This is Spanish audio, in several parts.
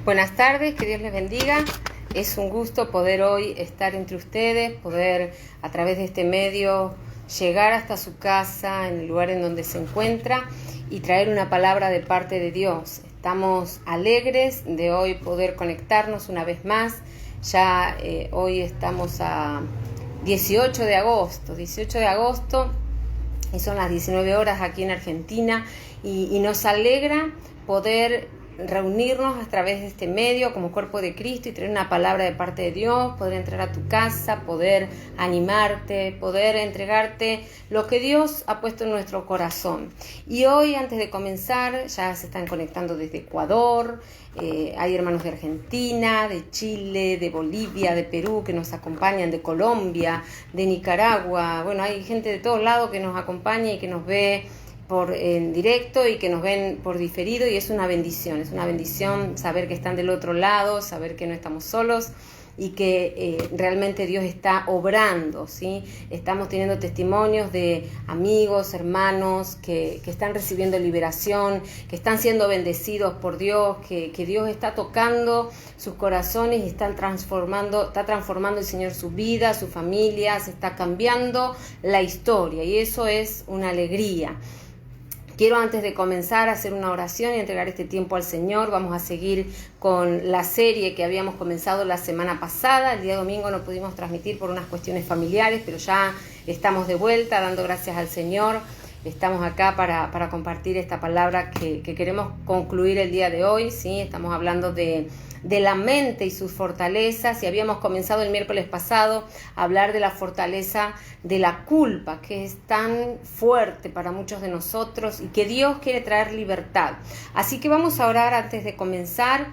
Buenas tardes, que Dios les bendiga. Es un gusto poder hoy estar entre ustedes, poder a través de este medio llegar hasta su casa, en el lugar en donde se encuentra y traer una palabra de parte de Dios. Estamos alegres de hoy poder conectarnos una vez más. Ya hoy estamos a 18 de agosto y son las 19 horas aquí en Argentina y nos alegra poder reunirnos a través de este medio como cuerpo de Cristo y traer una palabra de parte de Dios, poder entrar a tu casa, poder animarte, poder entregarte lo que Dios ha puesto en nuestro corazón. Y hoy, antes de comenzar, ya se están conectando desde Ecuador, hay hermanos de Argentina, de Chile, de Bolivia, de Perú que nos acompañan, de Colombia, de Nicaragua. Bueno, hay gente de todos lados que nos acompaña y que nos ve en directo y que nos ven por diferido, y es una bendición saber que están del otro lado, saber que no estamos solos y que realmente Dios está obrando, ¿sí? Estamos teniendo testimonios de amigos, hermanos que están recibiendo liberación, que están siendo bendecidos por Dios, que Dios está tocando sus corazones y está transformando el Señor su vida, su familia, se está cambiando la historia, y eso es una alegría. Quiero, antes de comenzar, hacer una oración y entregar este tiempo al Señor. Vamos a seguir con la serie que habíamos comenzado la semana pasada. El día domingo no pudimos transmitir por unas cuestiones familiares, pero ya estamos de vuelta, dando gracias al Señor. Estamos acá para compartir esta palabra que queremos concluir el día de hoy, ¿sí? Estamos hablando de la mente y sus fortalezas, y habíamos comenzado el miércoles pasado a hablar de la fortaleza de la culpa, que es tan fuerte para muchos de nosotros y que Dios quiere traer libertad. Así que vamos a orar antes de comenzar.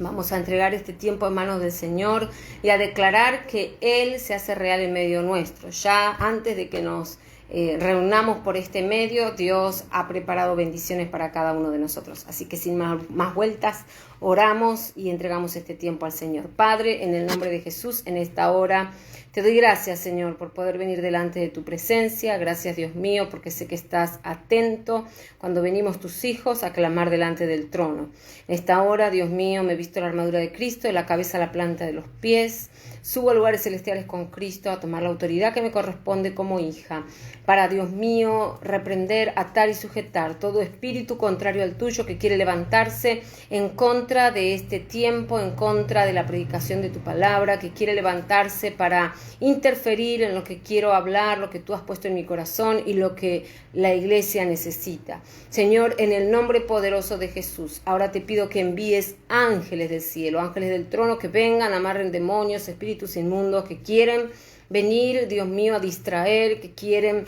Vamos a entregar este tiempo en manos del Señor y a declarar que Él se hace real en medio nuestro. Ya antes de que nos reunamos por este medio, Dios ha preparado bendiciones para cada uno de nosotros. Así que sin más vueltas, oramos y entregamos este tiempo al Señor. Padre, en el nombre de Jesús, en esta hora, te doy gracias, Señor, por poder venir delante de tu presencia. Gracias, Dios mío, porque sé que estás atento cuando venimos tus hijos a clamar delante del trono. En esta hora, Dios mío, me he visto la armadura de Cristo, de la cabeza a la planta de los pies. Subo a lugares celestiales con Cristo a tomar la autoridad que me corresponde como hija, para, Dios mío, reprender, atar y sujetar todo espíritu contrario al tuyo que quiere levantarse en contra de este tiempo, en contra de la predicación de tu palabra, que quiere levantarse para interferir en lo que quiero hablar, lo que tú has puesto en mi corazón y lo que la iglesia necesita. Señor, en el nombre poderoso de Jesús, ahora te pido que envíes ángeles del cielo, ángeles del trono, que vengan, amarren demonios, espíritus inmundos que quieren venir, Dios mío, a distraer, que quieren,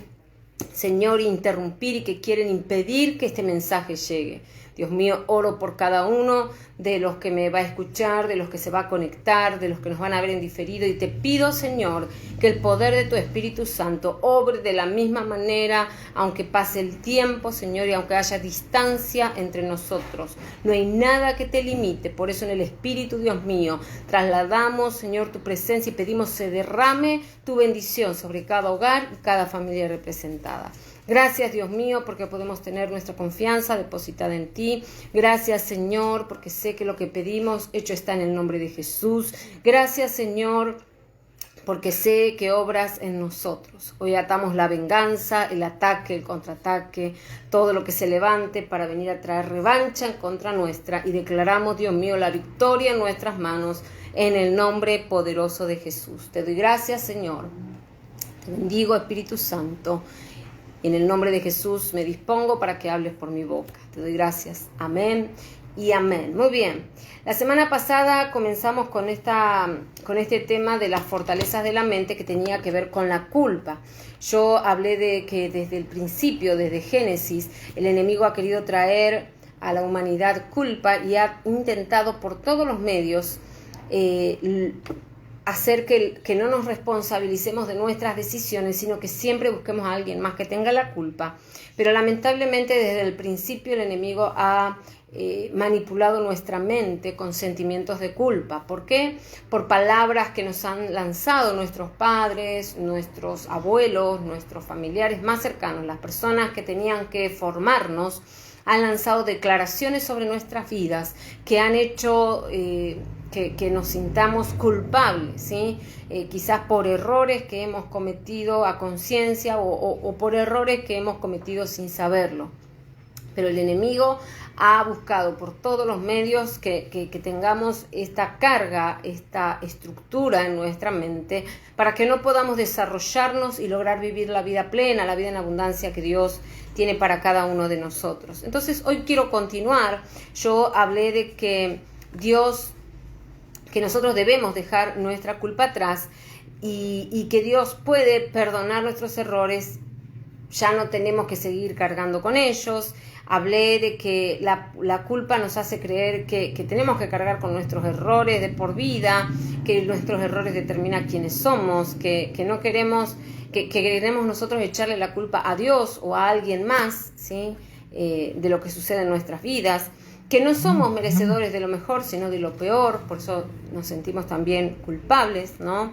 Señor, interrumpir y que quieren impedir que este mensaje llegue. Dios mío, oro por cada uno de los que me va a escuchar, de los que se va a conectar, de los que nos van a ver en diferido, y te pido, Señor, que el poder de tu Espíritu Santo obre de la misma manera, aunque pase el tiempo, Señor, y aunque haya distancia entre nosotros. No hay nada que te limite, por eso en el Espíritu, Dios mío, trasladamos, Señor, tu presencia y pedimos se derrame tu bendición sobre cada hogar y cada familia representada. Gracias, Dios mío, porque podemos tener nuestra confianza depositada en ti. Gracias, Señor, porque sé que lo que pedimos hecho está en el nombre de Jesús. Gracias, Señor, porque sé que obras en nosotros. Hoy atamos la venganza, el ataque, el contraataque, todo lo que se levante para venir a traer revancha en contra nuestra, y declaramos, Dios mío, la victoria en nuestras manos en el nombre poderoso de Jesús. Te doy gracias, Señor. Te bendigo, Espíritu Santo. En el nombre de Jesús me dispongo para que hables por mi boca. Te doy gracias. Amén y amén. Muy bien. La semana pasada comenzamos con este tema de las fortalezas de la mente, que tenía que ver con la culpa. Yo hablé de que desde el principio, desde Génesis, el enemigo ha querido traer a la humanidad culpa y ha intentado por todos los medios hacer que no nos responsabilicemos de nuestras decisiones, sino que siempre busquemos a alguien más que tenga la culpa. Pero lamentablemente desde el principio el enemigo ha manipulado nuestra mente con sentimientos de culpa. ¿Por qué? Por palabras que nos han lanzado nuestros padres, nuestros abuelos, nuestros familiares más cercanos, las personas que tenían que formarnos han lanzado declaraciones sobre nuestras vidas que han hecho que nos sintamos culpables, ¿sí? Quizás por errores que hemos cometido a conciencia o por errores que hemos cometido sin saberlo. Pero el enemigo ha buscado por todos los medios que tengamos esta carga, esta estructura en nuestra mente para que no podamos desarrollarnos y lograr vivir la vida plena, la vida en abundancia que Dios tiene para cada uno de nosotros. Entonces hoy quiero continuar. Yo hablé de que nosotros debemos dejar nuestra culpa atrás y que Dios puede perdonar nuestros errores. Ya no tenemos que seguir cargando con ellos. Hablé de que la culpa nos hace creer que tenemos que cargar con nuestros errores de por vida, que nuestros errores determinan quiénes somos, que no queremos, que queremos nosotros echarle la culpa a Dios o a alguien más, ¿sí? De lo que sucede en nuestras vidas, que no somos merecedores de lo mejor, sino de lo peor, por eso nos sentimos también culpables, ¿no?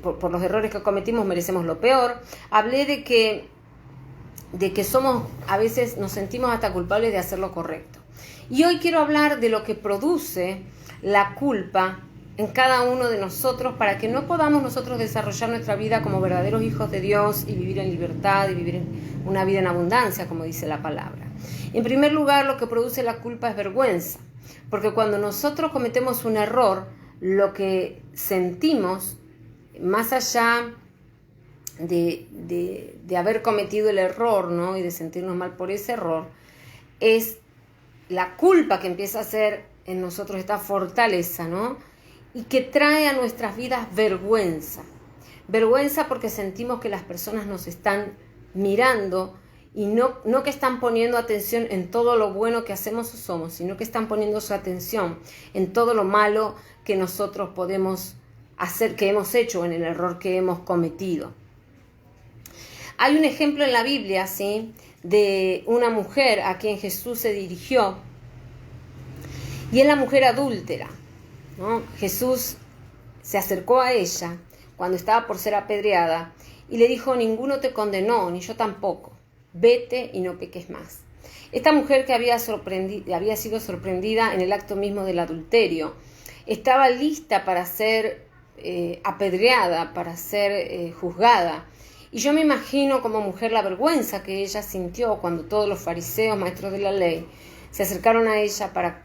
Por los errores que cometimos merecemos lo peor. Hablé de que a veces nos sentimos hasta culpables de hacer lo correcto. Y hoy quiero hablar de lo que produce la culpa en cada uno de nosotros para que no podamos nosotros desarrollar nuestra vida como verdaderos hijos de Dios y vivir en libertad y vivir una vida en abundancia, como dice la palabra. En primer lugar, lo que produce la culpa es vergüenza, porque cuando nosotros cometemos un error, lo que sentimos, más allá de haber cometido el error, ¿no? Y de sentirnos mal por ese error, es la culpa que empieza a hacer en nosotros esta fortaleza, ¿no? Y que trae a nuestras vidas vergüenza. Vergüenza porque sentimos que las personas nos están mirando y no que están poniendo atención en todo lo bueno que hacemos o somos, sino que están poniendo su atención en todo lo malo que nosotros podemos hacer, que hemos hecho, en el error que hemos cometido. Hay un ejemplo en la Biblia, ¿sí?, de una mujer a quien Jesús se dirigió, y es la mujer adúltera, ¿no? Jesús se acercó a ella cuando estaba por ser apedreada y le dijo: ninguno te condenó, ni yo tampoco, vete y no peques más. Esta mujer que había sido sorprendida en el acto mismo del adulterio, estaba lista para ser apedreada, para ser juzgada. Y yo me imagino como mujer la vergüenza que ella sintió cuando todos los fariseos, maestros de la ley, se acercaron a ella para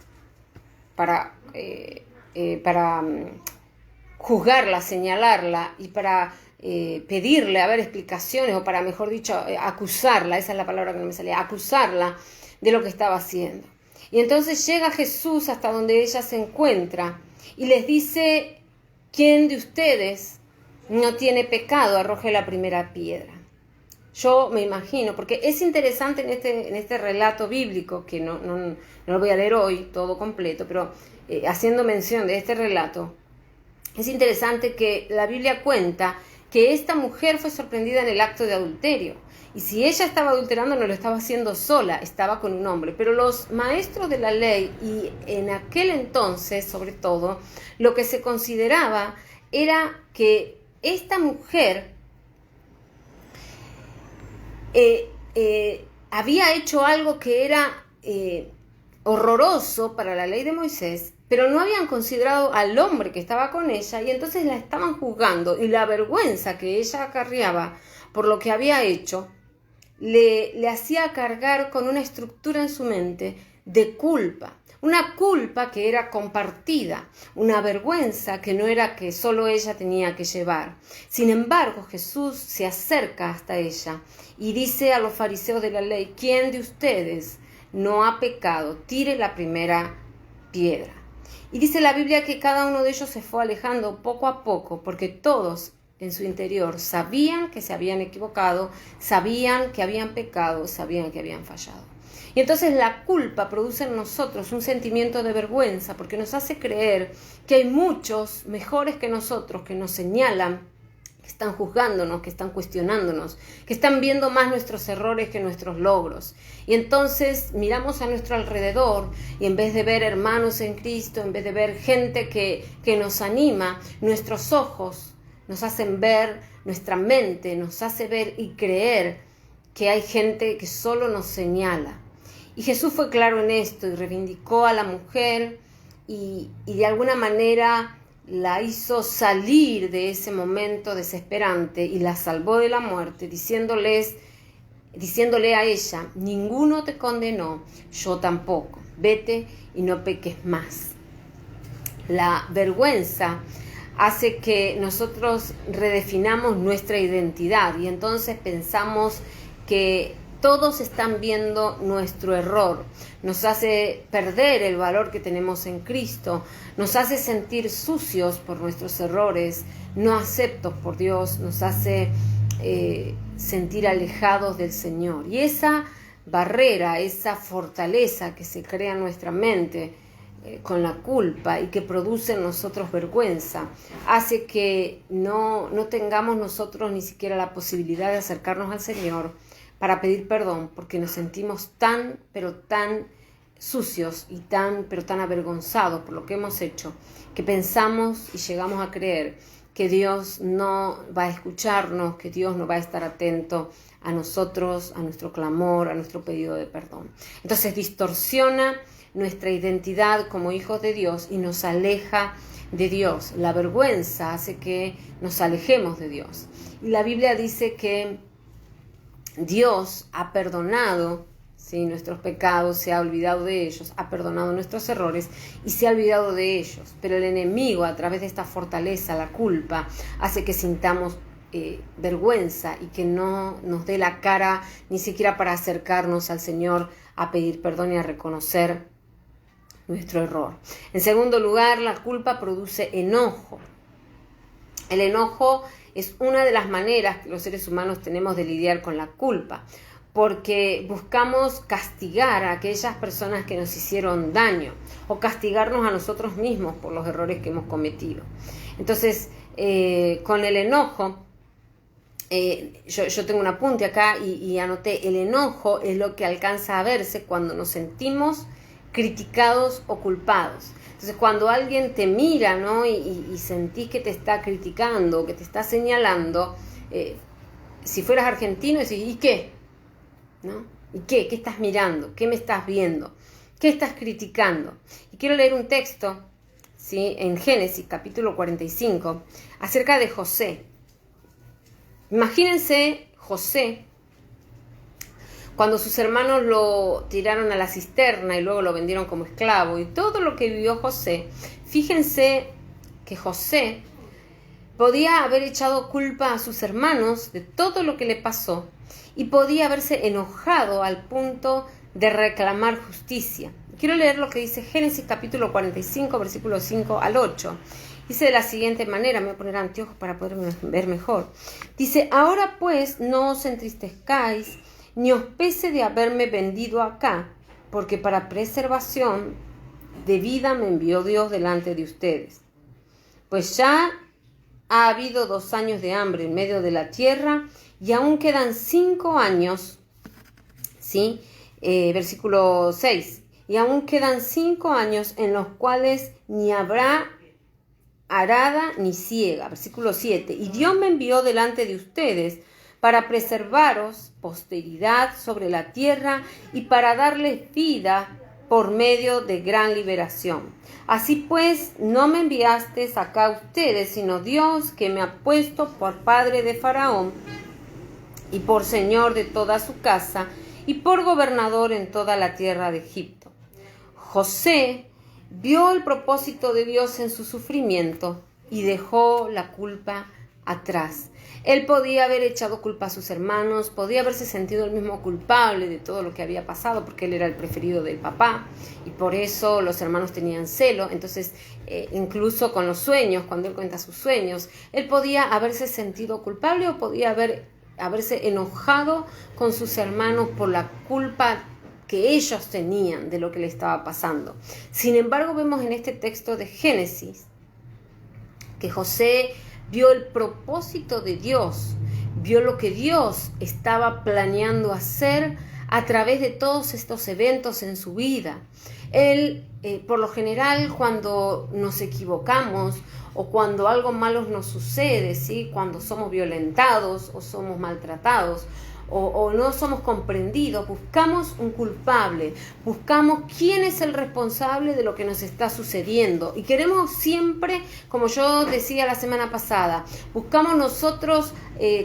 juzgarla, señalarla y para pedirle, explicaciones, o para, mejor dicho, acusarla, esa es la palabra que no me salía, acusarla de lo que estaba haciendo. Y entonces llega Jesús hasta donde ella se encuentra y les dice: ¿quién de ustedes no tiene pecado? Arroje la primera piedra. Yo me imagino, porque es interesante en este relato bíblico, que no lo voy a leer hoy todo completo, pero haciendo mención de este relato, es interesante que la Biblia cuenta que esta mujer fue sorprendida en el acto de adulterio. Y si ella estaba adulterando, no lo estaba haciendo sola, estaba con un hombre. Pero los maestros de la ley, y en aquel entonces, sobre todo, lo que se consideraba era que esta mujer había hecho algo que era horroroso para la ley de Moisés, pero no habían considerado al hombre que estaba con ella, y entonces la estaban juzgando, y la vergüenza que ella acarreaba por lo que había hecho le hacía cargar con una estructura en su mente de culpa. Una culpa que era compartida, una vergüenza que no era que solo ella tenía que llevar. Sin embargo, Jesús se acerca hasta ella y dice a los fariseos de la ley: ¿quién de ustedes no ha pecado? Tire la primera piedra. Y dice la Biblia que cada uno de ellos se fue alejando poco a poco, porque todos en su interior sabían que se habían equivocado, sabían que habían pecado, sabían que habían fallado. Y entonces la culpa produce en nosotros un sentimiento de vergüenza, porque nos hace creer que hay muchos mejores que nosotros que nos señalan, que están juzgándonos, que están cuestionándonos, que están viendo más nuestros errores que nuestros logros. Y entonces miramos a nuestro alrededor y en vez de ver hermanos en Cristo, en vez de ver gente que nos anima, nuestros ojos nos hacen ver, nuestra mente nos hace ver y creer que hay gente que solo nos señala. Y Jesús fue claro en esto y reivindicó a la mujer y de alguna manera la hizo salir de ese momento desesperante y la salvó de la muerte, diciéndole a ella: ninguno te condenó, yo tampoco, vete y no peques más. La vergüenza hace que nosotros redefinamos nuestra identidad y entonces pensamos que todos están viendo nuestro error, nos hace perder el valor que tenemos en Cristo, nos hace sentir sucios por nuestros errores, no aceptos por Dios, nos hace sentir alejados del Señor. Y esa barrera, esa fortaleza que se crea en nuestra mente con la culpa y que produce en nosotros vergüenza, hace que no tengamos nosotros ni siquiera la posibilidad de acercarnos al Señor para pedir perdón, porque nos sentimos tan, pero tan sucios y tan, pero tan avergonzados por lo que hemos hecho, que pensamos y llegamos a creer que Dios no va a escucharnos, que Dios no va a estar atento a nosotros, a nuestro clamor, a nuestro pedido de perdón. Entonces distorsiona nuestra identidad como hijos de Dios y nos aleja de Dios. La vergüenza hace que nos alejemos de Dios. Y la Biblia dice que Dios ha perdonado, ¿sí?, nuestros pecados, se ha olvidado de ellos, ha perdonado nuestros errores y se ha olvidado de ellos. Pero el enemigo, a través de esta fortaleza, la culpa, hace que sintamos vergüenza y que no nos dé la cara ni siquiera para acercarnos al Señor a pedir perdón y a reconocer nuestro error. En segundo lugar, la culpa produce enojo. El enojo es una de las maneras que los seres humanos tenemos de lidiar con la culpa, porque buscamos castigar a aquellas personas que nos hicieron daño o castigarnos a nosotros mismos por los errores que hemos cometido. Entonces, con el enojo, yo tengo un apunte acá y anoté: el enojo es lo que alcanza a verse cuando nos sentimos criticados o culpados. Entonces, cuando alguien te mira, ¿no?, y sentís que te está criticando, que te está señalando, si fueras argentino, decís: ¿y qué? ¿No? ¿Y qué? ¿Qué estás mirando? ¿Qué me estás viendo? ¿Qué estás criticando? Y quiero leer un texto, ¿sí?, en Génesis capítulo 45, acerca de José. Imagínense José cuando sus hermanos lo tiraron a la cisterna y luego lo vendieron como esclavo, y todo lo que vivió José. Fíjense que José podía haber echado culpa a sus hermanos de todo lo que le pasó y podía haberse enojado al punto de reclamar justicia. Quiero leer lo que dice Génesis capítulo 45, versículos 5 al 8. Dice de la siguiente manera, me voy a poner anteojos para poder ver mejor. Dice: ahora pues no os entristezcáis, ni os pese de haberme vendido acá, porque para preservación de vida me envió Dios delante de ustedes. Pues ya ha habido 2 años de hambre en medio de la tierra, y aún quedan 5 años, ¿sí? Versículo 6. Y aún quedan 5 años en los cuales ni habrá arada ni siega. Versículo 7. Y Dios me envió delante de ustedes para preservaros posteridad sobre la tierra y para darles vida por medio de gran liberación. Así pues, no me enviasteis acá a ustedes, sino Dios, que me ha puesto por padre de Faraón y por señor de toda su casa y por gobernador en toda la tierra de Egipto. José vio el propósito de Dios en su sufrimiento y dejó la culpa atrás. Él podía haber echado culpa a sus hermanos, podía haberse sentido el mismo culpable de todo lo que había pasado, porque él era el preferido del papá y por eso los hermanos tenían celo. Entonces, incluso con los sueños, cuando él cuenta sus sueños, él podía haberse sentido culpable o podía haberse enojado con sus hermanos por la culpa que ellos tenían de lo que le estaba pasando. Sin embargo, vemos en este texto de Génesis que José vio el propósito de Dios, vio lo que Dios estaba planeando hacer a través de todos estos eventos en su vida. Él, por lo general, cuando nos equivocamos o cuando algo malo nos sucede, ¿sí?, cuando somos violentados o somos maltratados o no somos comprendidos, buscamos un culpable, buscamos quién es el responsable de lo que nos está sucediendo. Y queremos siempre, como yo decía la semana pasada, buscamos nosotros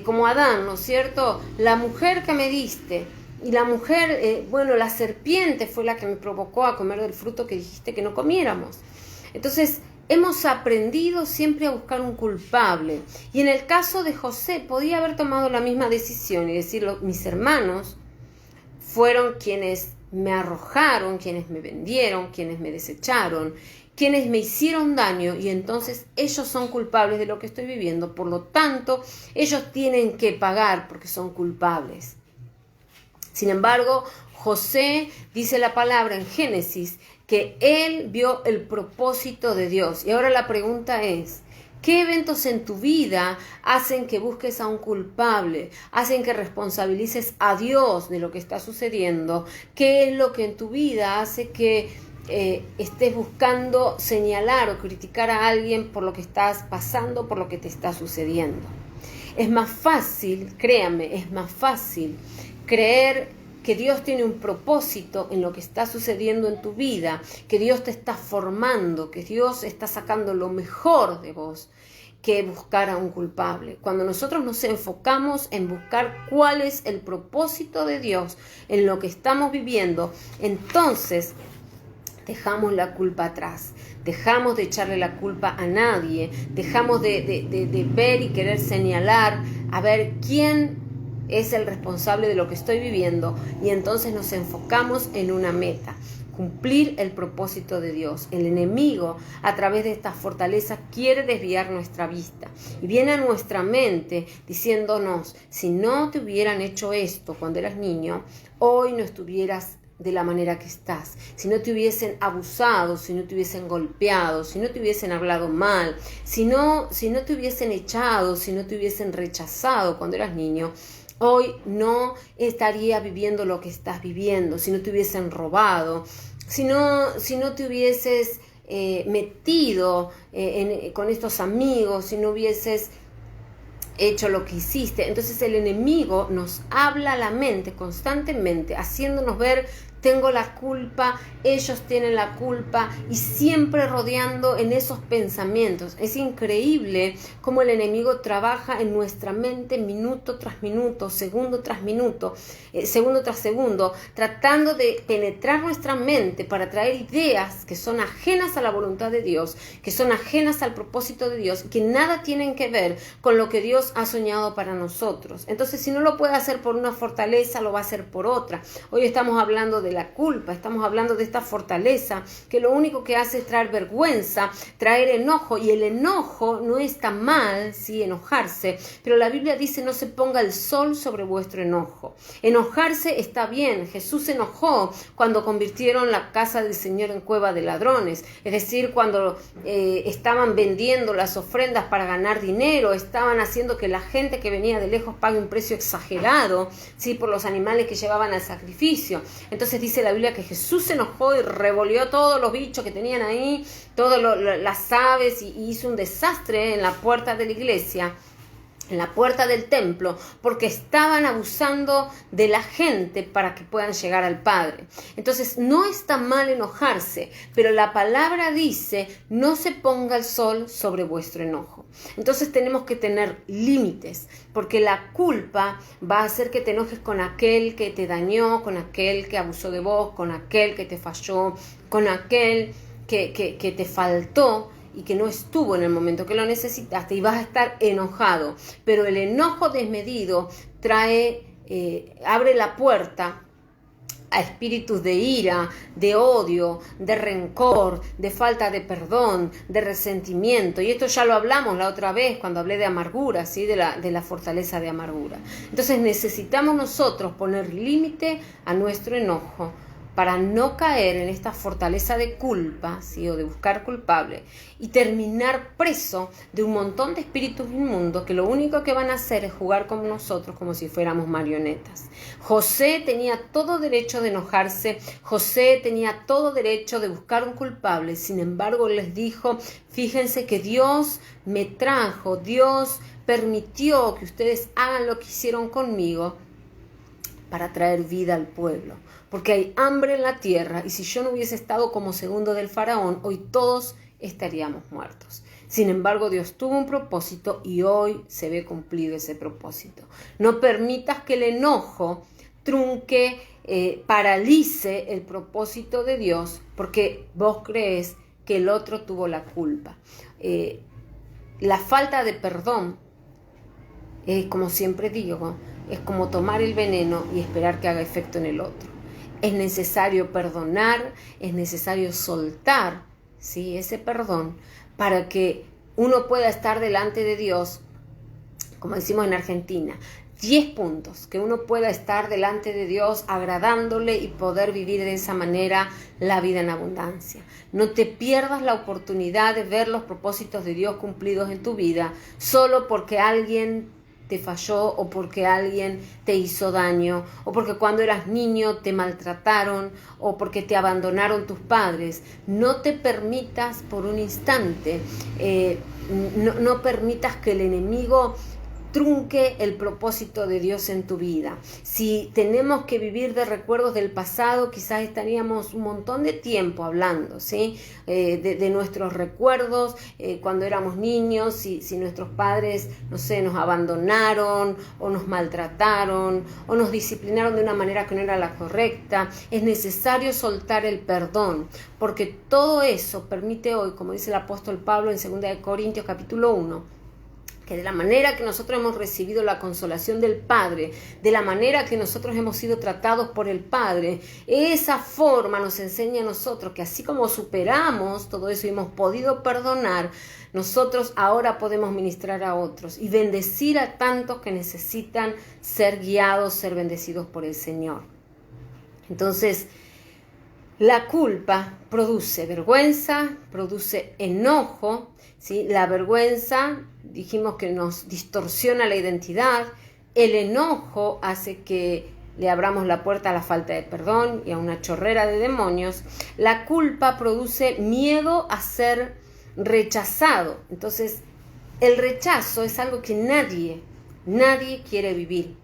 como Adán, ¿no es cierto? La mujer que me diste. Y la mujer, la serpiente fue la que me provocó a comer del fruto que dijiste que no comiéramos. Entonces, hemos aprendido siempre a buscar un culpable. Y en el caso de José, podía haber tomado la misma decisión y decirlo, mis hermanos fueron quienes me arrojaron, quienes me vendieron, quienes me desecharon, quienes me hicieron daño, y entonces ellos son culpables de lo que estoy viviendo. Por lo tanto, ellos tienen que pagar porque son culpables. Sin embargo, José dice la palabra en Génesis que él vio el propósito de Dios. Y ahora la pregunta es, ¿qué eventos en tu vida hacen que busques a un culpable? ¿Hacen que responsabilices a Dios de lo que está sucediendo? ¿Qué es lo que en tu vida hace que estés buscando señalar o criticar a alguien por lo que estás pasando, por lo que te está sucediendo? Es más fácil, créame, es más fácil creer que Dios tiene un propósito en lo que está sucediendo en tu vida, que Dios te está formando, que Dios está sacando lo mejor de vos, que buscar a un culpable. Cuando nosotros nos enfocamos en buscar cuál es el propósito de Dios en lo que estamos viviendo, entonces dejamos la culpa atrás, dejamos de echarle la culpa a nadie, dejamos de ver y querer señalar a ver quién es el responsable de lo que estoy viviendo, y entonces nos enfocamos en una meta: cumplir el propósito de Dios. El enemigo, a través de estas fortalezas, quiere desviar nuestra vista y viene a nuestra mente diciéndonos, si no te hubieran hecho esto cuando eras niño, hoy no estuvieras de la manera que estás. Si no te hubiesen abusado, si no te hubiesen golpeado, si no te hubiesen hablado mal, si no te hubiesen echado, si no te hubiesen rechazado cuando eras niño, hoy no estaría viviendo lo que estás viviendo. Si no te hubiesen robado, si no te hubieses metido con estos amigos, si no hubieses hecho lo que hiciste. Entonces el enemigo nos habla a la mente constantemente, haciéndonos ver, tengo la culpa, ellos tienen la culpa, y siempre rodeando en esos pensamientos. Es increíble cómo el enemigo trabaja en nuestra mente minuto tras minuto, segundo tras segundo, tratando de penetrar nuestra mente para traer ideas que son ajenas a la voluntad de Dios, que son ajenas al propósito de Dios, que nada tienen que ver con lo que Dios ha soñado para nosotros. Entonces, si no lo puede hacer por una fortaleza, lo va a hacer por otra. Hoy estamos hablando de la culpa, estamos hablando de esta fortaleza que lo único que hace es traer vergüenza, traer enojo, y el enojo no está mal, sí, enojarse, pero la Biblia dice, no se ponga el sol sobre vuestro enojo. Enojarse está bien. Jesús se enojó cuando convirtieron la casa del Señor en cueva de ladrones, es decir, cuando estaban vendiendo las ofrendas para ganar dinero, estaban haciendo que la gente que venía de lejos pague un precio exagerado, sí, por los animales que llevaban al sacrificio. Entonces dice la Biblia que Jesús se enojó y revolvió todos los bichos que tenían ahí, todas las aves, y hizo un desastre en la puerta de la iglesia, en la puerta del templo, porque estaban abusando de la gente para que puedan llegar al Padre. Entonces no está mal enojarse, pero la palabra dice, no se ponga el sol sobre vuestro enojo. Entonces tenemos que tener límites, porque la culpa va a hacer que te enojes con aquel que te dañó, con aquel que abusó de vos, con aquel que te falló, con aquel que te faltó y que no estuvo en el momento que lo necesitaste, y vas a estar enojado. Pero el enojo desmedido abre la puerta a espíritus de ira, de odio, de rencor, de falta de perdón, de resentimiento. Y esto ya lo hablamos la otra vez cuando hablé de amargura, ¿sí? de la fortaleza de amargura. Entonces necesitamos nosotros poner límite a nuestro enojo para no caer en esta fortaleza de culpa, ¿sí? o de buscar culpable, y terminar preso de un montón de espíritus inmundos que lo único que van a hacer es jugar con nosotros como si fuéramos marionetas. José tenía todo derecho de enojarse, José tenía todo derecho de buscar un culpable. Sin embargo, les dijo, fíjense que Dios me trajo, Dios permitió que ustedes hagan lo que hicieron conmigo, para traer vida al pueblo, porque hay hambre en la tierra y si yo no hubiese estado como segundo del faraón, hoy todos estaríamos muertos. Sin embargo, Dios tuvo un propósito y hoy se ve cumplido ese propósito. No permitas que el enojo trunque, paralice el propósito de Dios porque vos crees que el otro tuvo la culpa. La falta de perdón, como siempre digo, es como tomar el veneno y esperar que haga efecto en el otro. Es necesario perdonar, es necesario soltar, ¿sí?, ese perdón para que uno pueda estar delante de Dios, como decimos en Argentina, 10 puntos, que uno pueda estar delante de Dios agradándole y poder vivir de esa manera la vida en abundancia. No te pierdas la oportunidad de ver los propósitos de Dios cumplidos en tu vida solo porque alguien te falló o porque alguien te hizo daño o porque cuando eras niño te maltrataron o porque te abandonaron tus padres. No te permitas por un instante, no permitas que el enemigo trunque el propósito de Dios en tu vida. Si tenemos que vivir de recuerdos del pasado, quizás estaríamos un montón de tiempo hablando, ¿sí?, de nuestros recuerdos cuando éramos niños, si nuestros padres, no sé, nos abandonaron o nos maltrataron o nos disciplinaron de una manera que no era la correcta. Es necesario soltar el perdón, porque todo eso permite hoy, como dice el apóstol Pablo en 2 Corintios capítulo 1, que de la manera que nosotros hemos recibido la consolación del Padre, de la manera que nosotros hemos sido tratados por el Padre, esa forma nos enseña a nosotros que así como superamos todo eso y hemos podido perdonar, nosotros ahora podemos ministrar a otros y bendecir a tantos que necesitan ser guiados, ser bendecidos por el Señor. Entonces, la culpa produce vergüenza, produce enojo, ¿sí? La vergüenza, dijimos que nos distorsiona la identidad. El enojo hace que le abramos la puerta a la falta de perdón y a una chorrera de demonios. La culpa produce miedo a ser rechazado. Entonces, el rechazo es algo que nadie quiere vivir.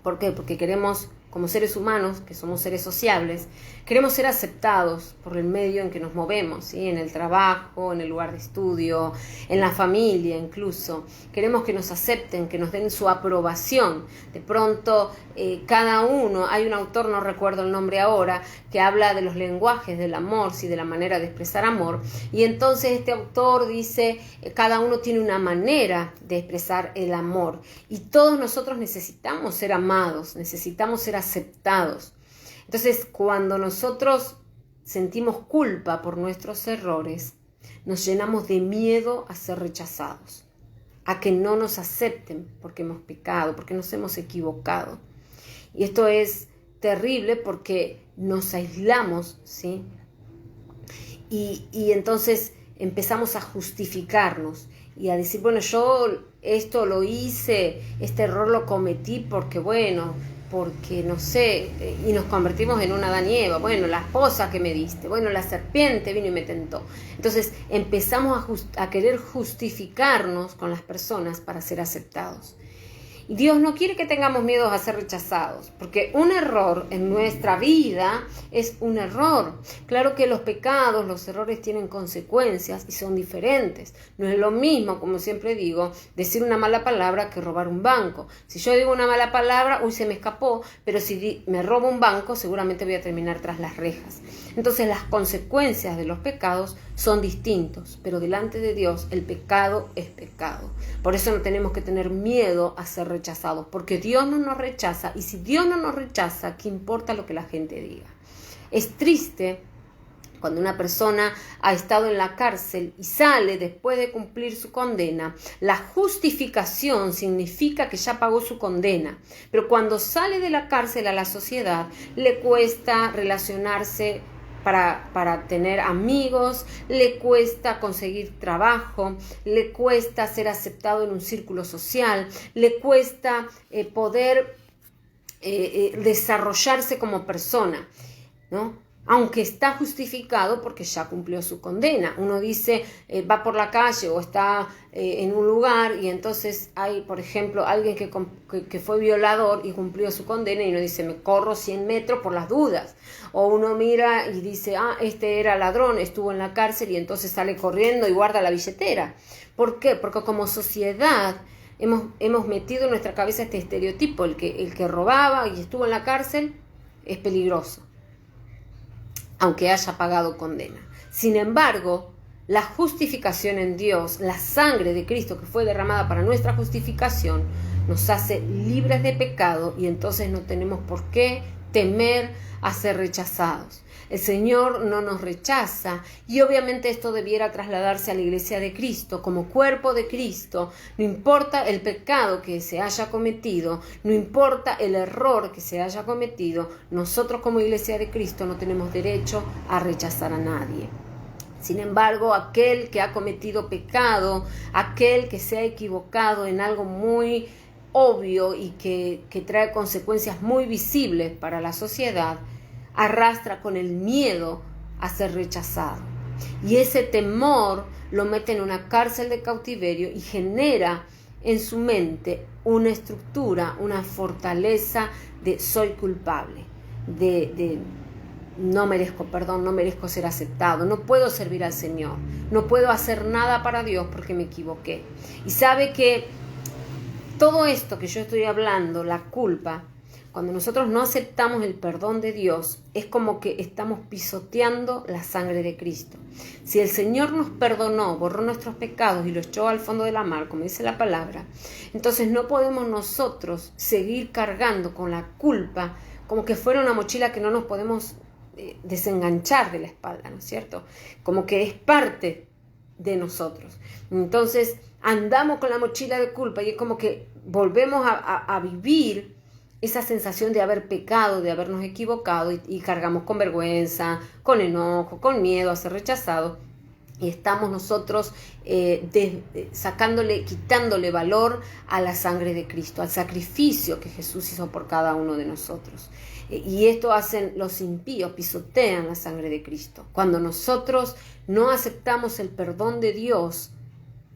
¿Por qué? Porque queremos, como seres humanos, que somos seres sociables, queremos ser aceptados por el medio en que nos movemos, ¿sí?, en el trabajo, en el lugar de estudio, en la familia incluso. Queremos que nos acepten, que nos den su aprobación. De pronto, cada uno, hay un autor, no recuerdo el nombre ahora, que habla de los lenguajes del amor, ¿sí?, de la manera de expresar amor. Y entonces este autor dice, cada uno tiene una manera de expresar el amor. Y todos nosotros necesitamos ser amados, necesitamos ser aceptados. Entonces, cuando nosotros sentimos culpa por nuestros errores, nos llenamos de miedo a ser rechazados, a que no nos acepten porque hemos pecado, porque nos hemos equivocado. Y esto es terrible porque nos aislamos, ¿sí? Y entonces empezamos a justificarnos y a decir, bueno, yo esto lo hice, este error lo cometí porque no sé, y nos convertimos en un Adán y Eva. Bueno, la esposa que me diste, bueno, la serpiente vino y me tentó. Entonces empezamos a querer justificarnos con las personas para ser aceptados. Y Dios no quiere que tengamos miedo a ser rechazados, porque un error en nuestra vida es un error. Claro que los pecados, los errores tienen consecuencias y son diferentes. No es lo mismo, como siempre digo, decir una mala palabra que robar un banco. Si yo digo una mala palabra, se me escapó, pero si me robo un banco, seguramente voy a terminar tras las rejas. Entonces las consecuencias de los pecados son distintos, pero delante de Dios el pecado es pecado. Por eso no tenemos que tener miedo a ser rechazados, porque Dios no nos rechaza, y si Dios no nos rechaza, ¿qué importa lo que la gente diga? Es triste cuando una persona ha estado en la cárcel y sale después de cumplir su condena. La justificación significa que ya pagó su condena, pero cuando sale de la cárcel a la sociedad, le cuesta relacionarse para tener amigos, le cuesta conseguir trabajo, le cuesta ser aceptado en un círculo social, le cuesta poder desarrollarse como persona, ¿no? aunque está justificado porque ya cumplió su condena. Uno dice, va por la calle o está en un lugar y entonces hay, por ejemplo, alguien que fue violador y cumplió su condena y uno dice, me corro 100 metros por las dudas. O uno mira y dice, este era ladrón, estuvo en la cárcel y entonces sale corriendo y guarda la billetera. ¿Por qué? Porque como sociedad hemos metido en nuestra cabeza este estereotipo, el que robaba y estuvo en la cárcel es peligroso, aunque haya pagado condena. Sin embargo, la justificación en Dios, la sangre de Cristo que fue derramada para nuestra justificación, nos hace libres de pecado y entonces no tenemos por qué temer a ser rechazados. El Señor no nos rechaza y obviamente esto debiera trasladarse a la Iglesia de Cristo como cuerpo de Cristo. No importa el pecado que se haya cometido, no importa el error que se haya cometido, nosotros como Iglesia de Cristo no tenemos derecho a rechazar a nadie. Sin embargo, aquel que ha cometido pecado, aquel que se ha equivocado en algo muy obvio y que trae consecuencias muy visibles para la sociedad, arrastra con el miedo a ser rechazado. Y ese temor lo mete en una cárcel de cautiverio y genera en su mente una estructura, una fortaleza de soy culpable, de no merezco perdón, no merezco ser aceptado, no puedo servir al Señor, no puedo hacer nada para Dios porque me equivoqué. Y sabe que todo esto que yo estoy hablando, la culpa, cuando nosotros no aceptamos el perdón de Dios, es como que estamos pisoteando la sangre de Cristo. Si el Señor nos perdonó, borró nuestros pecados y los echó al fondo de la mar, como dice la palabra, entonces no podemos nosotros seguir cargando con la culpa como que fuera una mochila que no nos podemos desenganchar de la espalda, ¿no es cierto? Como que es parte de nosotros. Entonces andamos con la mochila de culpa y es como que volvemos a vivir esa sensación de haber pecado, de habernos equivocado y cargamos con vergüenza, con enojo, con miedo a ser rechazados y estamos nosotros quitándole valor a la sangre de Cristo, al sacrificio que Jesús hizo por cada uno de nosotros. Y esto hacen los impíos, pisotean la sangre de Cristo. Cuando nosotros no aceptamos el perdón de Dios,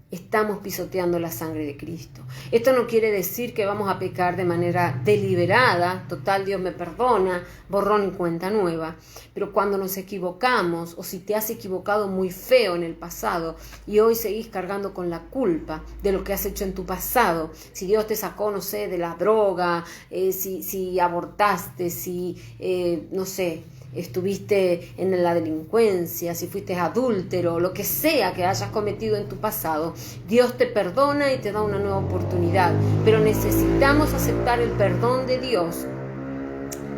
estamos pisoteando la sangre de Cristo. Esto no quiere decir que vamos a pecar de manera deliberada, total Dios me perdona, borrón y cuenta nueva, pero cuando nos equivocamos o si te has equivocado muy feo en el pasado y hoy seguís cargando con la culpa de lo que has hecho en tu pasado, si Dios te sacó, no sé, de la droga, si abortaste, no sé, estuviste en la delincuencia, si fuiste adúltero, lo que sea que hayas cometido en tu pasado, Dios te perdona y te da una nueva oportunidad, pero necesitamos aceptar el perdón de Dios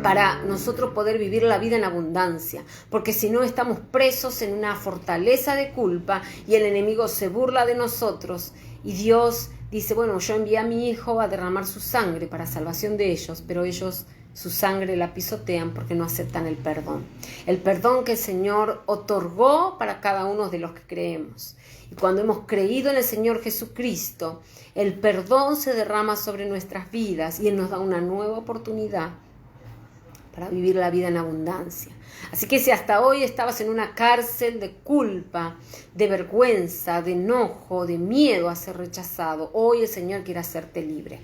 para nosotros poder vivir la vida en abundancia, porque si no estamos presos en una fortaleza de culpa y el enemigo se burla de nosotros y Dios dice, bueno, yo envié a mi hijo a derramar su sangre para salvación de ellos, pero ellos su sangre la pisotean porque no aceptan el perdón que el Señor otorgó para cada uno de los que creemos. Y cuando hemos creído en el Señor Jesucristo, el perdón se derrama sobre nuestras vidas y Él nos da una nueva oportunidad para vivir la vida en abundancia. Así que si hasta hoy estabas en una cárcel de culpa, de vergüenza, de enojo, de miedo a ser rechazado, hoy el Señor quiere hacerte libre.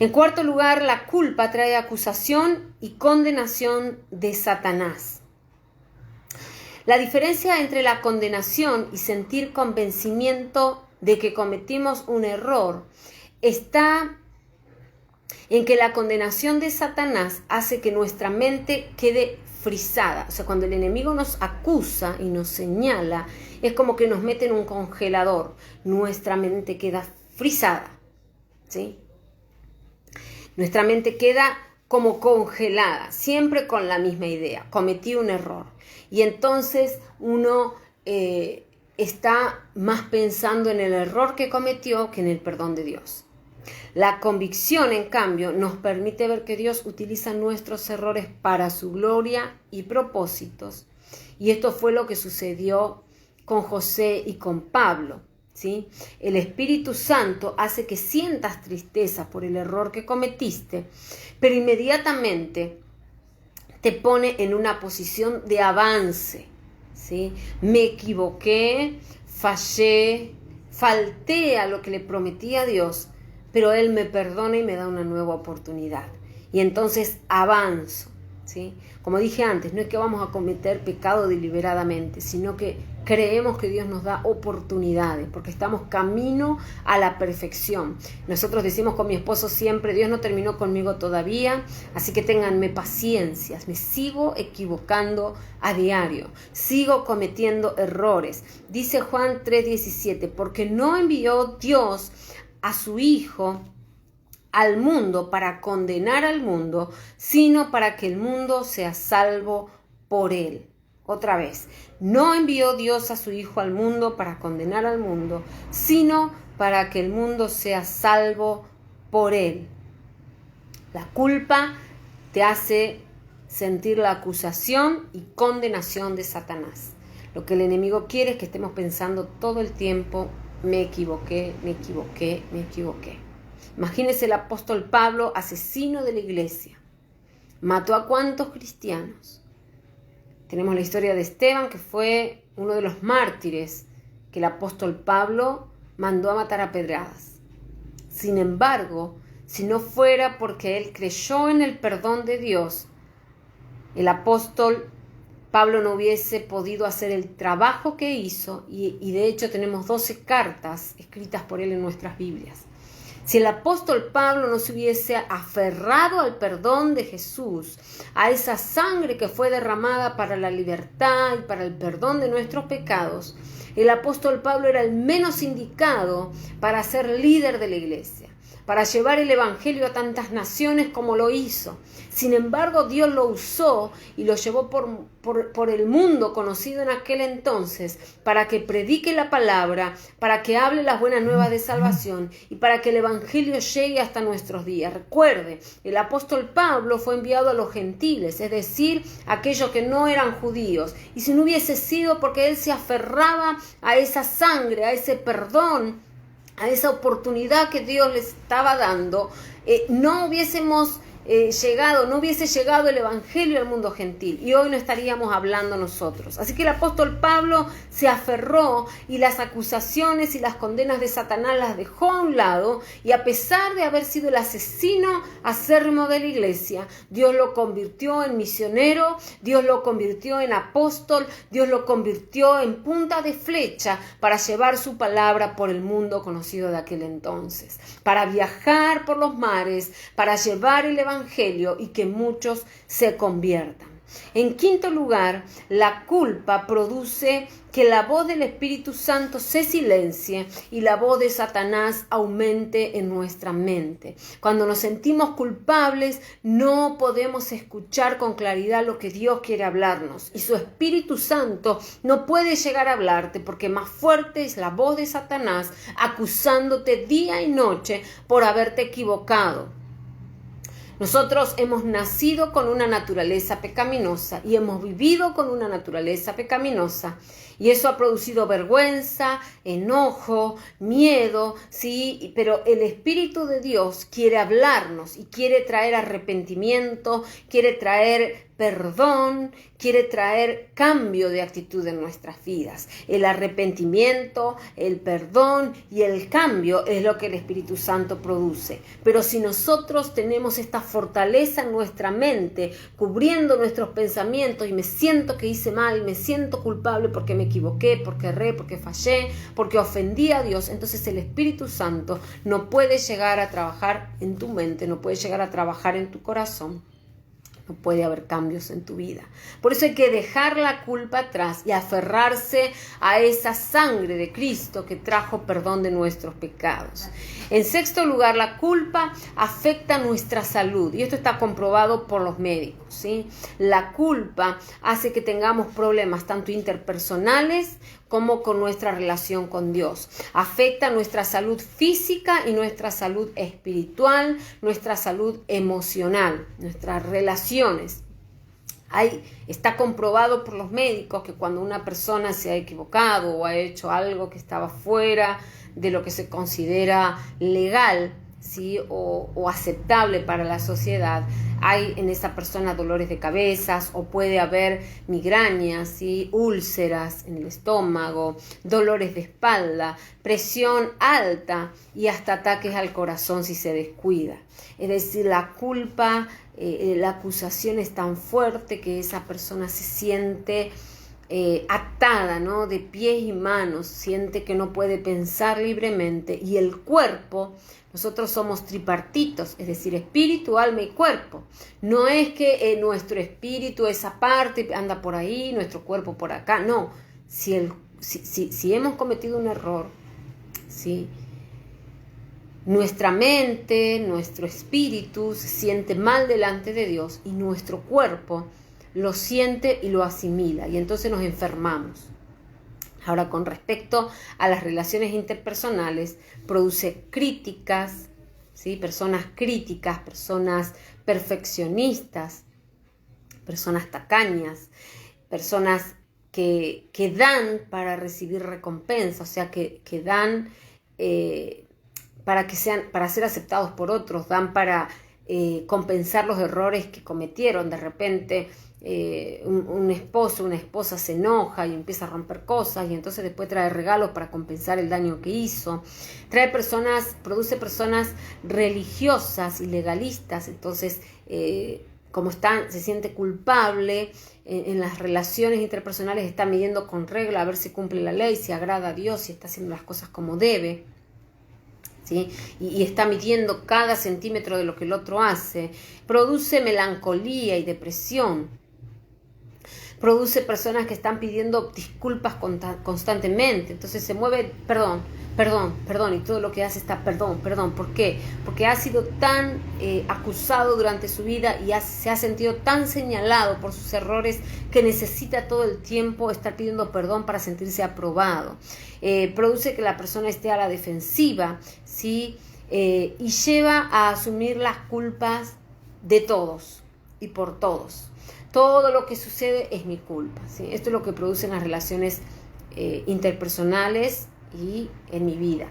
En cuarto lugar, la culpa trae acusación y condenación de Satanás. La diferencia entre la condenación y sentir convencimiento de que cometimos un error está en que la condenación de Satanás hace que nuestra mente quede frisada. O sea, cuando el enemigo nos acusa y nos señala, es como que nos mete en un congelador. Nuestra mente queda frisada, ¿sí? Nuestra mente queda como congelada, siempre con la misma idea. Cometí un error. Y entonces uno está más pensando en el error que cometió que en el perdón de Dios. La convicción, en cambio, nos permite ver que Dios utiliza nuestros errores para su gloria y propósitos. Y esto fue lo que sucedió con José y con Pablo, ¿sí? El Espíritu Santo hace que sientas tristeza por el error que cometiste, pero inmediatamente te pone en una posición de avance, ¿sí? Me equivoqué, fallé, falté a lo que le prometí a Dios, pero Él me perdona y me da una nueva oportunidad. Y entonces avanzo, ¿sí? Como dije antes, no es que vamos a cometer pecado deliberadamente, sino que creemos que Dios nos da oportunidades, porque estamos camino a la perfección. Nosotros decimos con mi esposo siempre, Dios no terminó conmigo todavía, así que ténganme paciencia, me sigo equivocando a diario, sigo cometiendo errores. Dice Juan 3:17, porque no envió Dios a su Hijo al mundo para condenar al mundo, sino para que el mundo sea salvo por él. Otra vez, no envió Dios a su Hijo al mundo para condenar al mundo, sino para que el mundo sea salvo por él. La culpa te hace sentir la acusación y condenación de Satanás. Lo que el enemigo quiere es que estemos pensando todo el tiempo, me equivoqué, me equivoqué, me equivoqué. Imagínese el apóstol Pablo, asesino de la iglesia. ¿Mató a cuántos cristianos? Tenemos la historia de Esteban, que fue uno de los mártires que el apóstol Pablo mandó a matar a pedradas. Sin embargo, si no fuera porque él creyó en el perdón de Dios, el apóstol Pablo no hubiese podido hacer el trabajo que hizo y de hecho tenemos 12 cartas escritas por él en nuestras Biblias. Si el apóstol Pablo no se hubiese aferrado al perdón de Jesús, a esa sangre que fue derramada para la libertad y para el perdón de nuestros pecados, el apóstol Pablo era el menos indicado para ser líder de la iglesia, para llevar el evangelio a tantas naciones como lo hizo. Sin embargo, Dios lo usó y lo llevó por el mundo conocido en aquel entonces para que predique la palabra, para que hable las buenas nuevas de salvación y para que el evangelio llegue hasta nuestros días. Recuerde, el apóstol Pablo fue enviado a los gentiles, es decir, aquellos que no eran judíos. Y si no hubiese sido porque él se aferraba a esa sangre, a ese perdón, a esa oportunidad que Dios les estaba dando, no hubiese llegado el evangelio al mundo gentil y hoy no estaríamos hablando nosotros. Así que el apóstol Pablo se aferró y las acusaciones y las condenas de Satanás las dejó a un lado, y a pesar de haber sido el asesino acérrimo de la iglesia, Dios lo convirtió en misionero, Dios lo convirtió en apóstol, Dios lo convirtió en punta de flecha para llevar su palabra por el mundo conocido de aquel entonces, para viajar por los mares, para llevar el evangelio y que muchos se conviertan. En quinto lugar, la culpa produce que la voz del Espíritu Santo se silencie y la voz de Satanás aumente en nuestra mente. Cuando nos sentimos culpables, no podemos escuchar con claridad lo que Dios quiere hablarnos, y su Espíritu Santo no puede llegar a hablarte porque más fuerte es la voz de Satanás acusándote día y noche por haberte equivocado. Nosotros hemos nacido con una naturaleza pecaminosa y hemos vivido con una naturaleza pecaminosa, y eso ha producido vergüenza, enojo, miedo, sí, pero el Espíritu de Dios quiere hablarnos y quiere traer arrepentimiento, quiere traer perdón, quiere traer cambio de actitud en nuestras vidas. El arrepentimiento, el perdón y el cambio es lo que el Espíritu Santo produce. Pero si nosotros tenemos esta fortaleza en nuestra mente, cubriendo nuestros pensamientos, y me siento que hice mal, me siento culpable porque me equivoqué, porque erré, porque fallé, porque ofendí a Dios, entonces el Espíritu Santo no puede llegar a trabajar en tu mente, no puede llegar a trabajar en tu corazón. No puede haber cambios en tu vida. Por eso hay que dejar la culpa atrás y aferrarse a esa sangre de Cristo que trajo perdón de nuestros pecados. En sexto lugar, la culpa afecta nuestra salud, y esto está comprobado por los médicos, ¿sí? La culpa hace que tengamos problemas tanto interpersonales como con nuestra relación con Dios. Afecta nuestra salud física y nuestra salud espiritual, nuestra salud emocional, nuestras relaciones. Está comprobado por los médicos que cuando una persona se ha equivocado o ha hecho algo que estaba fuera de lo que se considera legal, ¿sí? o aceptable para la sociedad, hay en esa persona dolores de cabezas o puede haber migrañas, ¿sí? úlceras en el estómago, dolores de espalda, presión alta y hasta ataques al corazón si se descuida. Es decir, la culpa, la acusación es tan fuerte que esa persona se siente atada, ¿no? de pies y manos, siente que no puede pensar libremente y el cuerpo, nosotros somos tripartitos, es decir, espíritu, alma y cuerpo. No es que nuestro espíritu, esa parte, anda por ahí, nuestro cuerpo por acá, no. Si hemos cometido un error, ¿sí? nuestra mente, nuestro espíritu se siente mal delante de Dios y nuestro cuerpo lo siente y lo asimila y entonces nos enfermamos. Ahora, con respecto a las relaciones interpersonales, produce críticas, ¿sí? Personas críticas, personas perfeccionistas, personas tacañas, personas que dan para recibir recompensa, o sea, que dan para ser aceptados por otros, dan para compensar los errores que cometieron. De repente un esposo, una esposa se enoja y empieza a romper cosas y entonces después trae regalos para compensar el daño que hizo. Produce personas religiosas y legalistas, entonces como se siente culpable en las relaciones interpersonales, está midiendo con regla a ver si cumple la ley, si agrada a Dios, si está haciendo las cosas como debe. ¿Sí? Y está midiendo cada centímetro de lo que el otro hace. Produce melancolía y depresión. Produce personas que están pidiendo disculpas constantemente. Entonces se mueve, perdón, y todo lo que hace está perdón. ¿Por qué? Porque ha sido tan acusado durante su vida y se ha sentido tan señalado por sus errores que necesita todo el tiempo estar pidiendo perdón para sentirse aprobado. Produce que la persona esté a la defensiva, ¿sí? Y lleva a asumir las culpas de todos y por todos. Todo lo que sucede es mi culpa, ¿sí? Esto es lo que producen las relaciones interpersonales y en mi vida.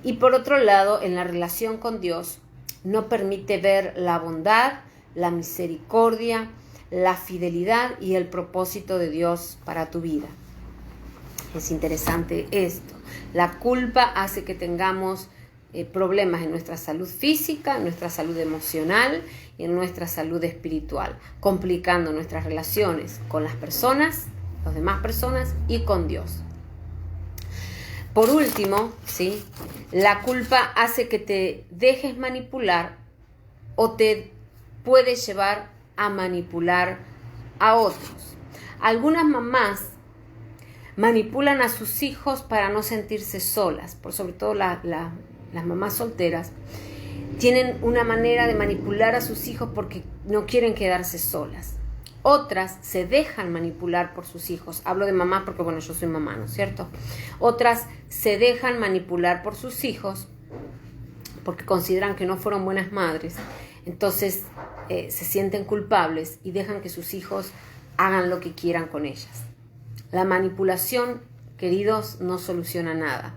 Y por otro lado, en la relación con Dios, no permite ver la bondad, la misericordia, la fidelidad y el propósito de Dios para tu vida. Es interesante esto. La culpa hace que tengamos problemas en nuestra salud física, en nuestra salud emocional y en nuestra salud espiritual, complicando nuestras relaciones con las personas, las demás personas y con Dios. Por último, ¿sí? La culpa hace que te dejes manipular o te puede llevar a manipular a otros. Algunas mamás manipulan a sus hijos para no sentirse solas, por sobre todo las mamás solteras, tienen una manera de manipular a sus hijos porque no quieren quedarse solas. Otras se dejan manipular por sus hijos. Hablo de mamá porque, bueno, yo soy mamá, ¿no es cierto? Otras se dejan manipular por sus hijos porque consideran que no fueron buenas madres. Entonces se sienten culpables y dejan que sus hijos hagan lo que quieran con ellas. La manipulación, queridos, no soluciona nada,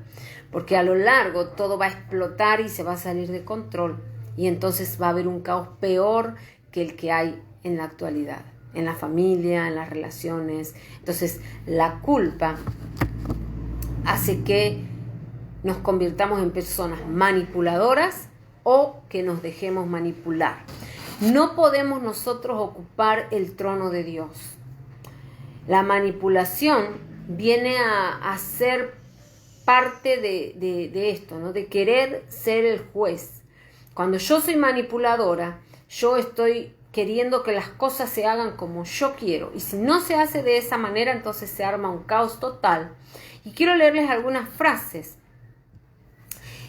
porque a lo largo todo va a explotar y se va a salir de control y entonces va a haber un caos peor que el que hay en la actualidad, en la familia, en las relaciones. Entonces la culpa hace que nos convirtamos en personas manipuladoras o que nos dejemos manipular. No podemos nosotros ocupar el trono de Dios. La manipulación viene a ser parte de esto, ¿no? De querer ser el juez. Cuando yo soy manipuladora, yo estoy queriendo que las cosas se hagan como yo quiero. Y si no se hace de esa manera, entonces se arma un caos total. Y quiero leerles algunas frases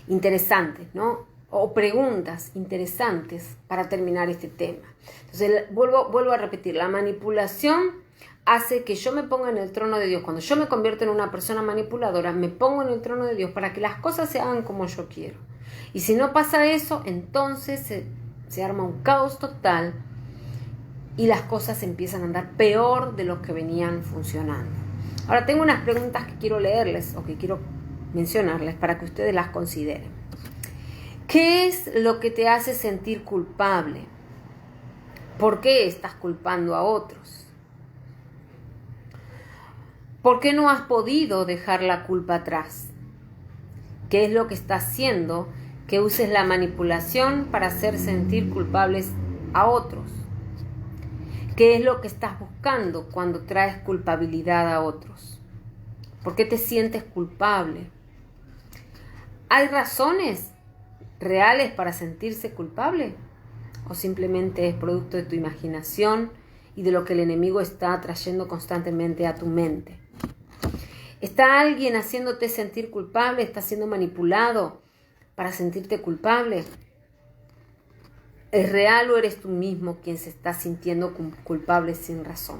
interesantes, ¿no? O preguntas interesantes para terminar este tema. Entonces, vuelvo a repetir, la manipulación hace que yo me ponga en el trono de Dios. Cuando yo me convierto en una persona manipuladora, me pongo en el trono de Dios para que las cosas se hagan como yo quiero. Y si no pasa eso, entonces se arma un caos total y las cosas empiezan a andar peor de lo que venían funcionando. Ahora tengo unas preguntas que quiero leerles o que quiero mencionarles para que ustedes las consideren. ¿Qué es lo que te hace sentir culpable? ¿Por qué estás culpando a otros? ¿Por qué no has podido dejar la culpa atrás? ¿Qué es lo que está haciendo que uses la manipulación para hacer sentir culpables a otros? ¿Qué es lo que estás buscando cuando traes culpabilidad a otros? ¿Por qué te sientes culpable? ¿Hay razones reales para sentirse culpable? ¿O simplemente es producto de tu imaginación y de lo que el enemigo está trayendo constantemente a tu mente? ¿Está alguien haciéndote sentir culpable? ¿Estás siendo manipulado para sentirte culpable? ¿Es real o eres tú mismo quien se está sintiendo culpable sin razón?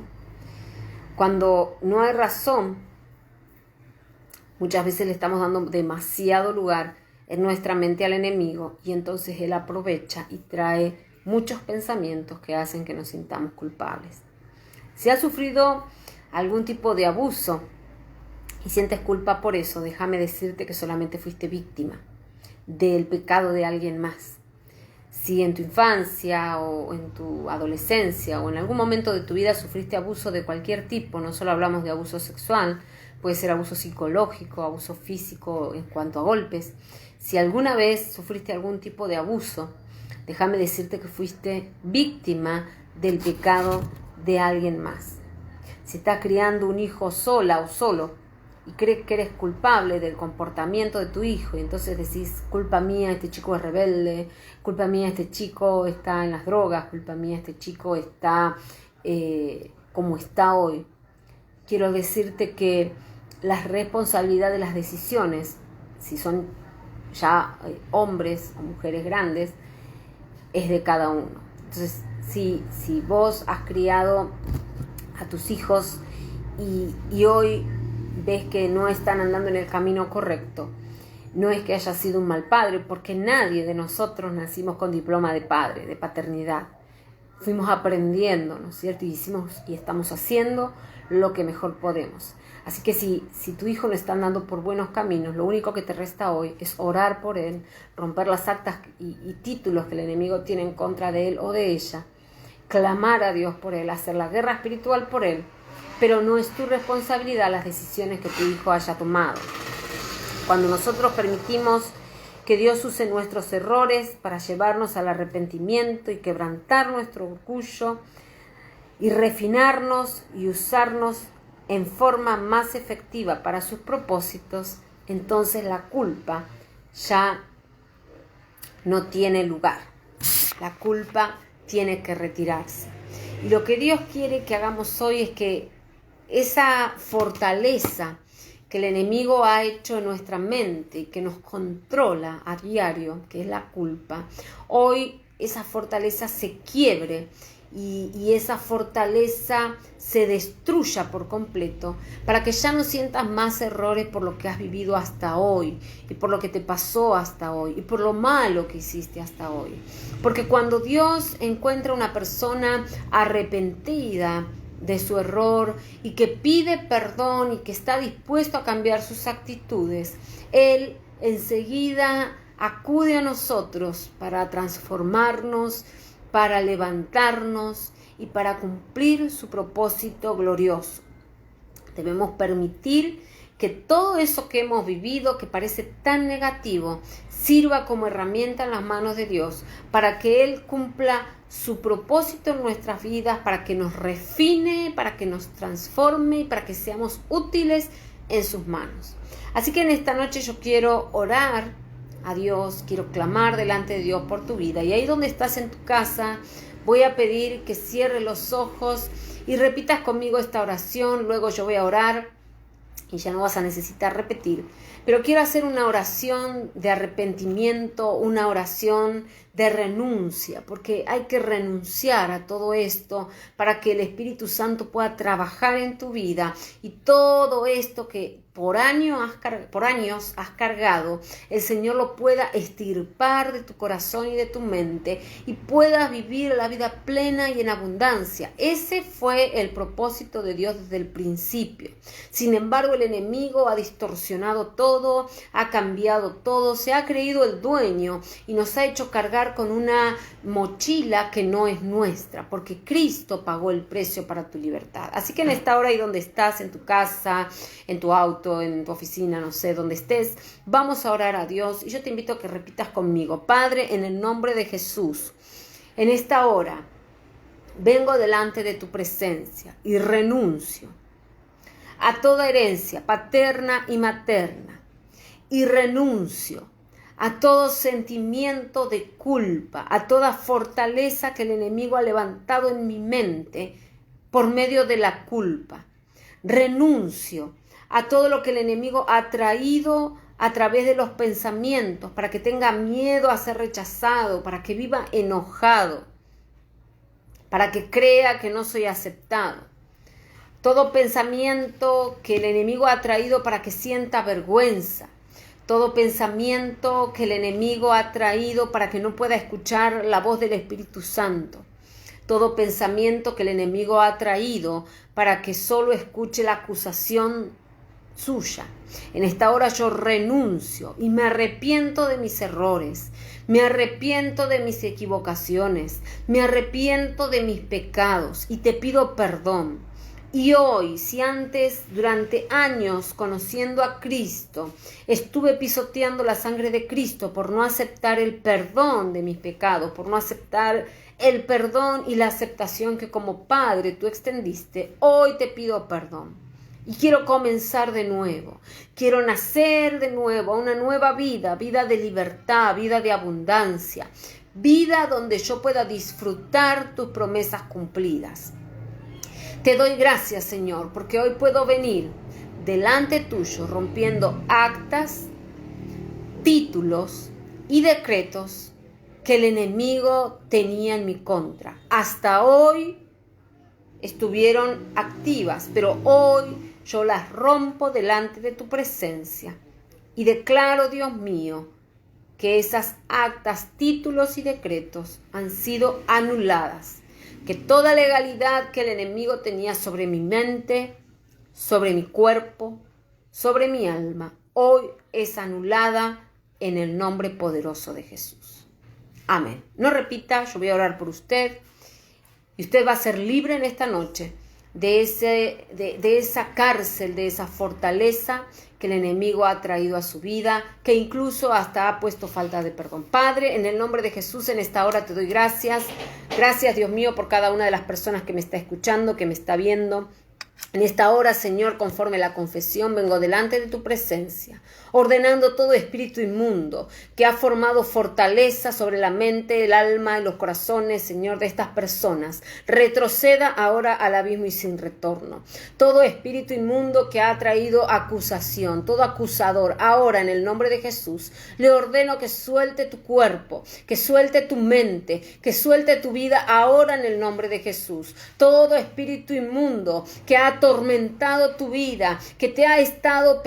Cuando no hay razón, muchas veces le estamos dando demasiado lugar en nuestra mente al enemigo y entonces él aprovecha y trae muchos pensamientos que hacen que nos sintamos culpables. Si has sufrido algún tipo de abuso y sientes culpa por eso, déjame decirte que solamente fuiste víctima del pecado de alguien más. Si en tu infancia o en tu adolescencia o en algún momento de tu vida sufriste abuso de cualquier tipo, no solo hablamos de abuso sexual, puede ser abuso psicológico, abuso físico en cuanto a golpes. Si alguna vez sufriste algún tipo de abuso, déjame decirte que fuiste víctima del pecado de alguien más. Si estás criando un hijo sola o solo y crees que eres culpable del comportamiento de tu hijo y entonces decís, culpa mía, este chico es rebelde, culpa mía, este chico está en las drogas, culpa mía, este chico está como está hoy. Quiero decirte que la responsabilidad de las decisiones, si son ya hombres o mujeres grandes, es de cada uno. Entonces, si vos has criado a tus hijos y hoy ves que no están andando en el camino correcto, no es que haya sido un mal padre, porque nadie de nosotros nacimos con diploma de padre, de paternidad. Fuimos aprendiendo, ¿no es cierto? Y hicimos y estamos haciendo lo que mejor podemos. Así que si tu hijo no está andando por buenos caminos, lo único que te resta hoy es orar por él, romper las actas y títulos que el enemigo tiene en contra de él o de ella, clamar a Dios por él, hacer la guerra espiritual por él, pero no es tu responsabilidad las decisiones que tu hijo haya tomado. Cuando nosotros permitimos que Dios use nuestros errores para llevarnos al arrepentimiento y quebrantar nuestro orgullo y refinarnos y usarnos en forma más efectiva para sus propósitos, entonces la culpa ya no tiene lugar. La culpa tiene que retirarse. Y lo que Dios quiere que hagamos hoy es que esa fortaleza que el enemigo ha hecho en nuestra mente y que nos controla a diario, que es la culpa, hoy esa fortaleza se quiebre y esa fortaleza se destruya por completo para que ya no sientas más errores por lo que has vivido hasta hoy y por lo que te pasó hasta hoy y por lo malo que hiciste hasta hoy. Porque cuando Dios encuentra una persona arrepentida de su error y que pide perdón y que está dispuesto a cambiar sus actitudes, Él enseguida acude a nosotros para transformarnos, para levantarnos y para cumplir su propósito glorioso. Debemos permitir que todo eso que hemos vivido, que parece tan negativo, sirva como herramienta en las manos de Dios para que Él cumpla su propósito en nuestras vidas, para que nos refine, para que nos transforme y para que seamos útiles en sus manos. Así que en esta noche yo quiero orar a Dios, quiero clamar delante de Dios por tu vida. Y ahí donde estás en tu casa, voy a pedir que cierres los ojos y repitas conmigo esta oración. Luego yo voy a orar y ya no vas a necesitar repetir. Pero quiero hacer una oración de arrepentimiento, una oración de renuncia, porque hay que renunciar a todo esto para que el Espíritu Santo pueda trabajar en tu vida y todo esto que por años has cargado, el Señor lo pueda extirpar de tu corazón y de tu mente y puedas vivir la vida plena y en abundancia. Ese fue el propósito de Dios desde el principio. Sin embargo, el enemigo ha distorsionado todo, ha cambiado todo, se ha creído el dueño y nos ha hecho cargar con una mochila que no es nuestra, porque Cristo pagó el precio para tu libertad. Así que en esta hora, ahí donde estás, en tu casa, en tu auto, en tu oficina, no sé, donde estés, vamos a orar a Dios y yo te invito a que repitas conmigo. Padre, en el nombre de Jesús, en esta hora vengo delante de tu presencia y renuncio a toda herencia paterna y materna y renuncio a todo sentimiento de culpa, a toda fortaleza que el enemigo ha levantado en mi mente por medio de la culpa. Renuncio a todo lo que el enemigo ha traído a través de los pensamientos para que tenga miedo a ser rechazado, para que viva enojado, para que crea que no soy aceptado. Todo pensamiento que el enemigo ha traído para que sienta vergüenza. Todo pensamiento que el enemigo ha traído para que no pueda escuchar la voz del Espíritu Santo. Todo pensamiento que el enemigo ha traído para que solo escuche la acusación suya. En esta hora yo renuncio y me arrepiento de mis errores, me arrepiento de mis equivocaciones, me arrepiento de mis pecados y te pido perdón. Y hoy, si antes, durante años, conociendo a Cristo, estuve pisoteando la sangre de Cristo por no aceptar el perdón de mis pecados, por no aceptar el perdón y la aceptación que como Padre tú extendiste, hoy te pido perdón. Y quiero comenzar de nuevo, quiero nacer de nuevo a una nueva vida, vida de libertad, vida de abundancia, vida donde yo pueda disfrutar tus promesas cumplidas. Te doy gracias, Señor, porque hoy puedo venir delante tuyo rompiendo actas, títulos y decretos que el enemigo tenía en mi contra. Hasta hoy estuvieron activas, pero hoy yo las rompo delante de tu presencia y declaro, Dios mío, que esas actas, títulos y decretos han sido anuladas. Que toda legalidad que el enemigo tenía sobre mi mente, sobre mi cuerpo, sobre mi alma, hoy es anulada en el nombre poderoso de Jesús. Amén. No repita, yo voy a orar por usted y usted va a ser libre en esta noche de esa cárcel, de esa fortaleza que el enemigo ha traído a su vida, que incluso hasta ha puesto falta de perdón. Padre, en el nombre de Jesús, en esta hora te doy gracias. Gracias, Dios mío, por cada una de las personas que me está escuchando, que me está viendo. En esta hora, Señor, conforme a la confesión, vengo delante de tu presencia, ordenando todo espíritu inmundo que ha formado fortaleza sobre la mente, el alma y los corazones, Señor, de estas personas. Retroceda ahora al abismo y sin retorno. Todo espíritu inmundo que ha traído acusación, todo acusador, ahora en el nombre de Jesús, le ordeno que suelte tu cuerpo, que suelte tu mente, que suelte tu vida ahora en el nombre de Jesús. Todo espíritu inmundo que ha atormentado tu vida, que te ha estado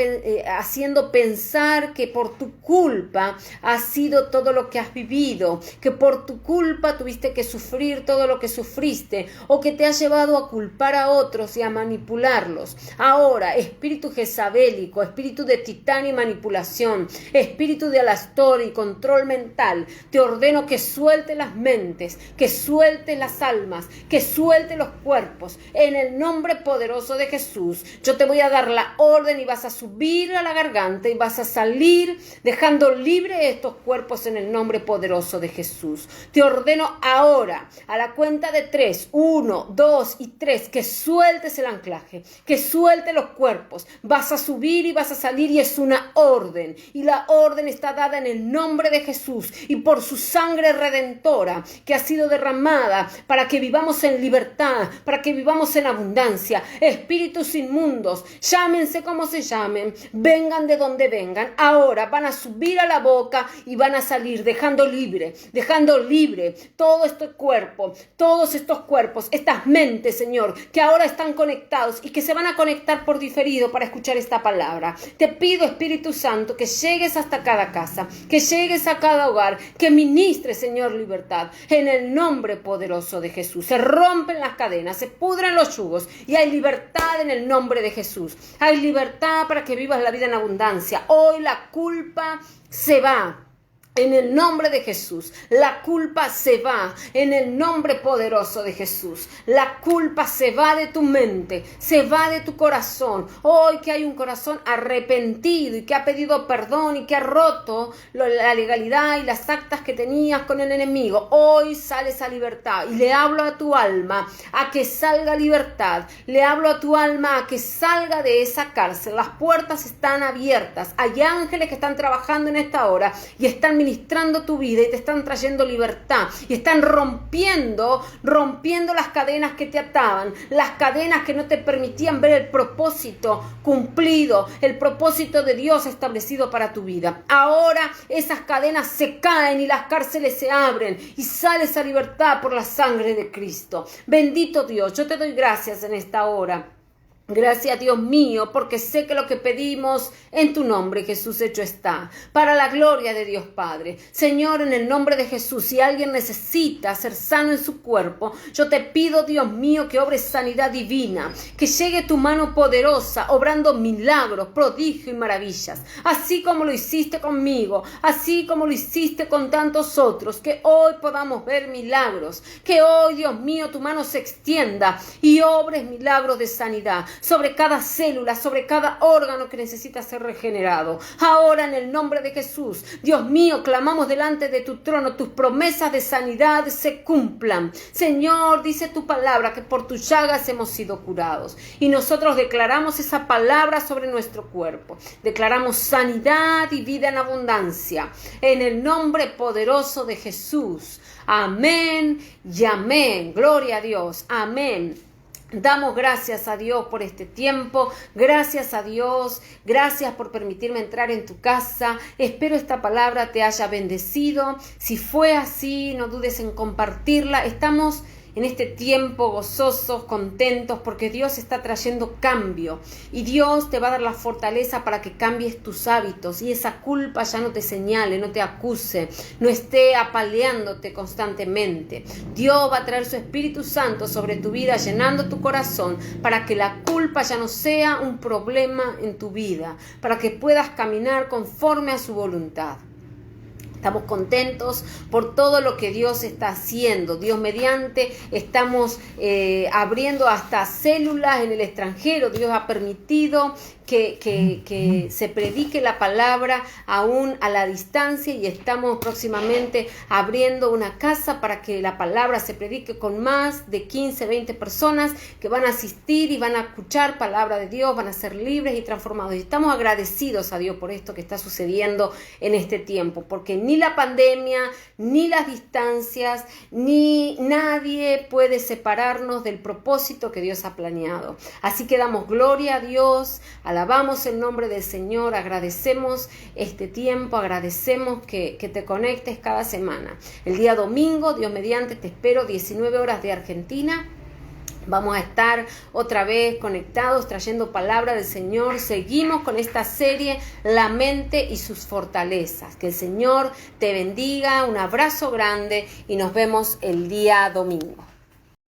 haciendo pensar que por tu culpa ha sido todo lo que has vivido, que por tu culpa tuviste que sufrir todo lo que sufriste, o que te ha llevado a culpar a otros y a manipularlos. Ahora, espíritu jezabélico, espíritu de titán y manipulación, espíritu de alastor y control mental, te ordeno que suelte las mentes, que suelte las almas, que suelte los cuerpos, en el nombre poderoso de Jesús. Yo te voy a dar la orden y vas a subir a la garganta y vas a salir dejando libre estos cuerpos en el nombre poderoso de Jesús. Te ordeno ahora, a la cuenta de 3, 1, 2 y 3, que sueltes el anclaje, que suelte los cuerpos. Vas a subir y vas a salir y es una orden. Y la orden está dada en el nombre de Jesús y por su sangre redentora que ha sido derramada para que vivamos en libertad, para que vivamos en abundancia. espíritus inmundos, llámense como se llamen, vengan de donde vengan, ahora van a subir a la boca y van a salir dejando libre todo este cuerpo, todos estos cuerpos, estas mentes, Señor, que ahora están conectados y que se van a conectar por diferido para escuchar esta palabra. Te pido, Espíritu Santo, que llegues hasta cada casa, que llegues a cada hogar, que ministres, Señor, libertad, en el nombre poderoso de Jesús. Se rompen las cadenas, se pudren los yugos y hay libertad en el nombre de Jesús. Hay libertad para que vivas la vida en abundancia. Hoy la culpa se va. En el nombre de Jesús, la culpa se va, en el nombre poderoso de Jesús. La culpa se va de tu mente, se va de tu corazón. Hoy que hay un corazón arrepentido y que ha pedido perdón y que ha roto la legalidad y las actas que tenías con el enemigo, hoy sales a libertad. Y le hablo a tu alma a que salga libertad. Le hablo a tu alma a que salga de esa cárcel. Las puertas están abiertas. Hay ángeles que están trabajando en esta hora y están ministrando tu vida y te están trayendo libertad y están rompiendo las cadenas que te ataban, las cadenas que no te permitían ver el propósito cumplido, el propósito de Dios establecido para tu vida. Ahora esas cadenas se caen y las cárceles se abren y sales a libertad por la sangre de Cristo. Bendito Dios, yo te doy gracias en esta hora. Gracias, Dios mío, porque sé que lo que pedimos en tu nombre, Jesús, hecho está. Para la gloria de Dios Padre. Señor, en el nombre de Jesús, si alguien necesita ser sano en su cuerpo, yo te pido, Dios mío, que obres sanidad divina, que llegue tu mano poderosa, obrando milagros, prodigios y maravillas. Así como lo hiciste conmigo, así como lo hiciste con tantos otros, que hoy podamos ver milagros. Que hoy, Dios mío, tu mano se extienda y obres milagros de sanidad sobre cada célula, sobre cada órgano que necesita ser regenerado. Ahora, en el nombre de Jesús, Dios mío, clamamos delante de tu trono, tus promesas de sanidad se cumplan. Señor, dice tu palabra que por tus llagas hemos sido curados. Y nosotros declaramos esa palabra sobre nuestro cuerpo. Declaramos sanidad y vida en abundancia. En el nombre poderoso de Jesús. Amén y amén. Gloria a Dios. Amén. Damos gracias a Dios por este tiempo, gracias a Dios, gracias por permitirme entrar en tu casa. Espero esta palabra te haya bendecido. Si fue así, no dudes en compartirla. Estamos en este tiempo gozosos, contentos, porque Dios está trayendo cambio y Dios te va a dar la fortaleza para que cambies tus hábitos y esa culpa ya no te señale, no te acuse, no esté apaleándote constantemente. Dios va a traer su Espíritu Santo sobre tu vida, llenando tu corazón para que la culpa ya no sea un problema en tu vida, para que puedas caminar conforme a su voluntad. Estamos contentos por todo lo que Dios está haciendo. Dios mediante, estamos abriendo hasta células en el extranjero. Dios ha permitido que se predique la palabra aún a la distancia y estamos próximamente abriendo una casa para que la palabra se predique con más de 15, 20 personas que van a asistir y van a escuchar palabra de Dios, van a ser libres y transformados. Y estamos agradecidos a Dios por esto que está sucediendo en este tiempo, porque ni la pandemia, ni las distancias, ni nadie puede separarnos del propósito que Dios ha planeado. Así que damos gloria a Dios, alabamos el nombre del Señor, agradecemos este tiempo, agradecemos que te conectes cada semana. El día domingo, Dios mediante, te espero 19 horas de Argentina. Vamos a estar otra vez conectados, trayendo palabra del Señor. Seguimos con esta serie, La mente y sus fortalezas. Que el Señor te bendiga, un abrazo grande y nos vemos el día domingo.